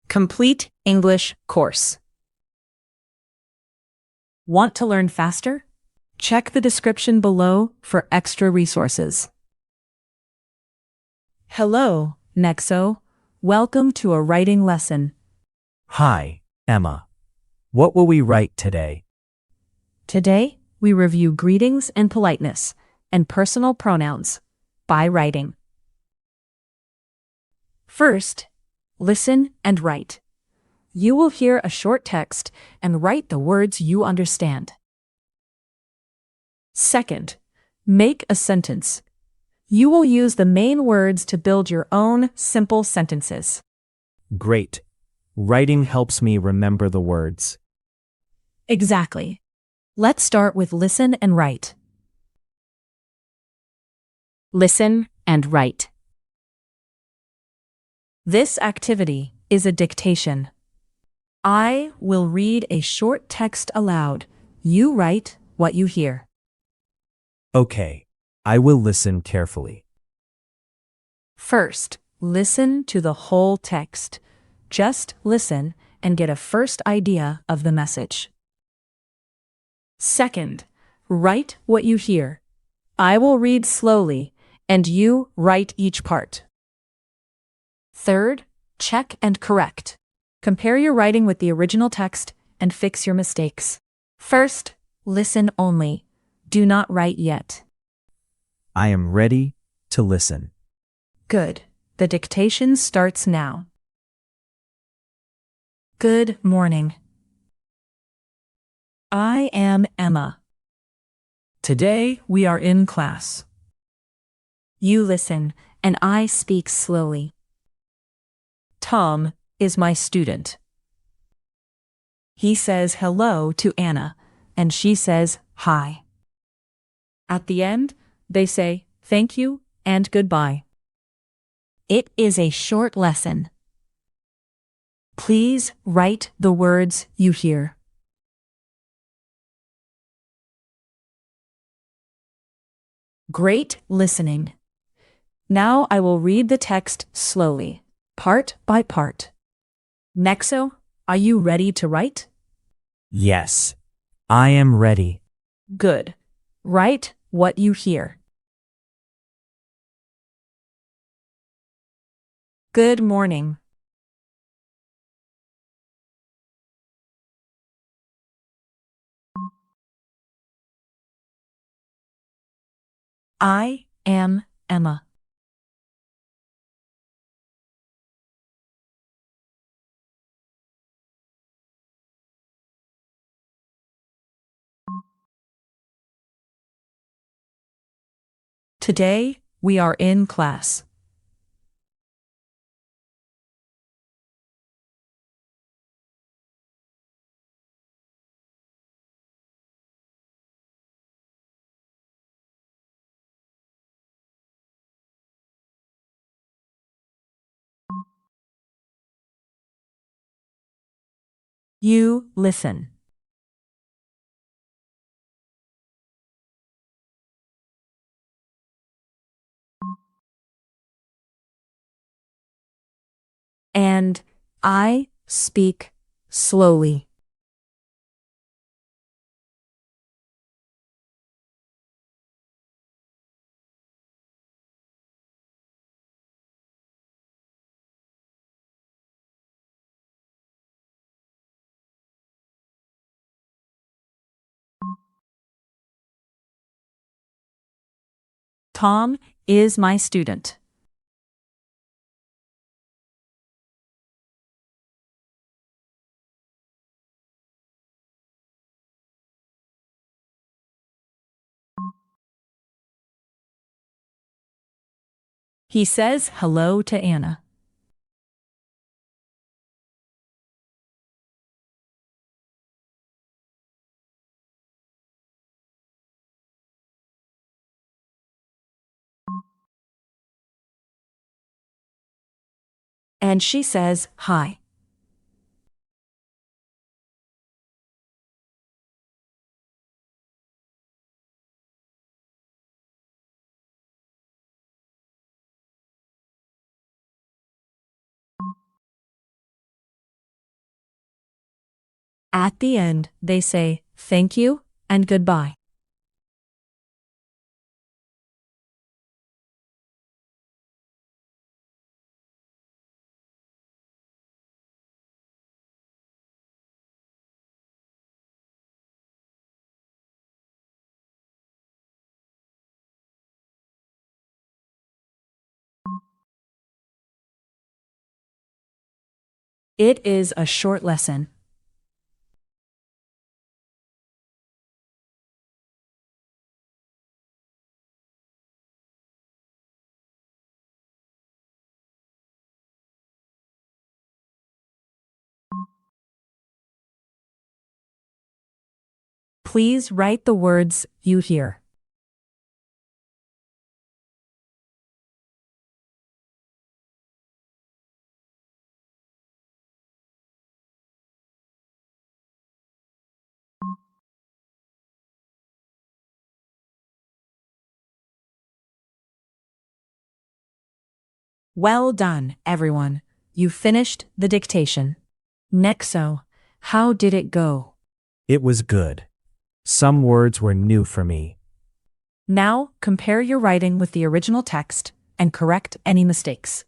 Complete English course. Want to learn faster? Check the description below for extra resources. Hello, Nexo. Welcome to a writing lesson. Hi, Emma. What will we write today? Today, we review greetings and politeness and personal pronouns by writing. First, listen and write. You will hear a short text and write the words you understand. Second, make a sentence. You will use the main words to build your own simple sentences. Great. Writing helps me remember the words. Exactly. Let's start with listen and write. Listen and write. This activity is a dictation. I will read a short text aloud. You write what you hear. Okay, I will listen carefully. First, listen to the whole text. Just listen and get a first idea of the message. Second, write what you hear. I will read slowly, and you write each part. Third, check and correct. Compare your writing with the original text and fix your mistakes. First, listen only. Do not write yet. I am ready to listen. Good. The dictation starts now. Good morning. I am Emma. Today we are in class. You listen, and I speak slowly. Tom is my student. He says hello to Anna, and she says hi. At the end, they say thank you and goodbye. It is a short lesson. Please write the words you hear. Great listening. Now I will read the text slowly, part by part. Nexo, are you ready to write? Yes, I am ready. Good. Write what you hear. Good morning. I am Emma. Today we are in class. You listen. And I speak slowly. Tom is my student. He says hello to Anna. And she says hi. At the end, they say thank you and goodbye. It is a short lesson. Please write the words you hear. Well done, everyone. You finished the dictation. Nexo, how did it go? It was good. Some words were new for me. Now, compare your writing with the original text and correct any mistakes.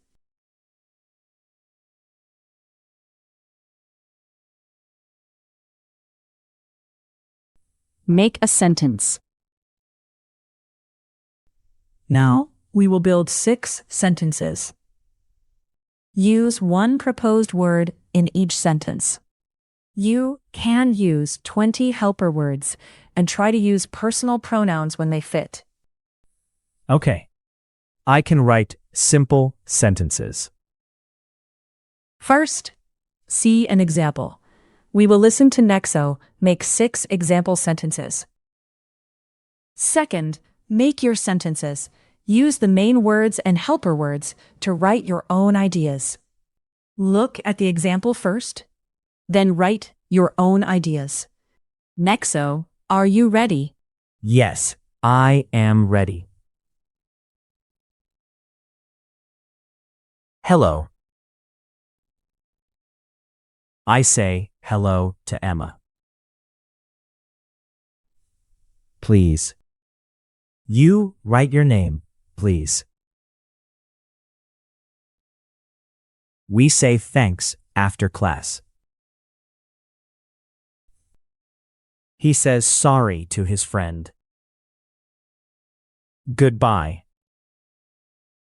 Make a sentence. Now, we will build 6 sentences. Use one proposed word in each sentence. You can use 20 helper words and try to use personal pronouns when they fit. Okay. I can write simple sentences. First, see an example. We will listen to Nexo make 6 example sentences. Second, make your sentences. Use the main words and helper words to write your own ideas. Look at the example first, then write your own ideas. Nexo, are you ready? Yes, I am ready. Hello. I say hello to Emma. Please. You write your name, please. We say thanks after class. He says sorry to his friend. Goodbye.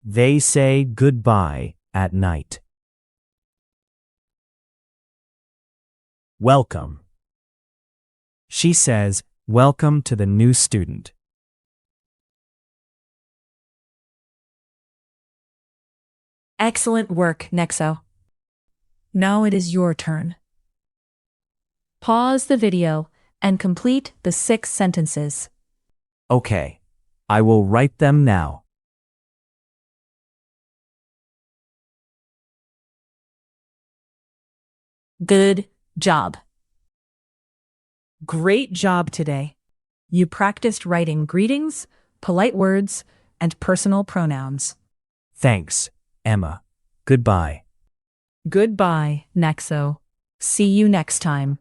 They say goodbye at night. Welcome. She says, welcome to the new student. Excellent work, Nexo. Now it is your turn. Pause the video and complete the 6 sentences. Okay, I will write them now. Good job. Great job today. You practiced writing greetings, polite words, and personal pronouns. Thanks, Emma. Goodbye. Goodbye, Nexo. See you next time.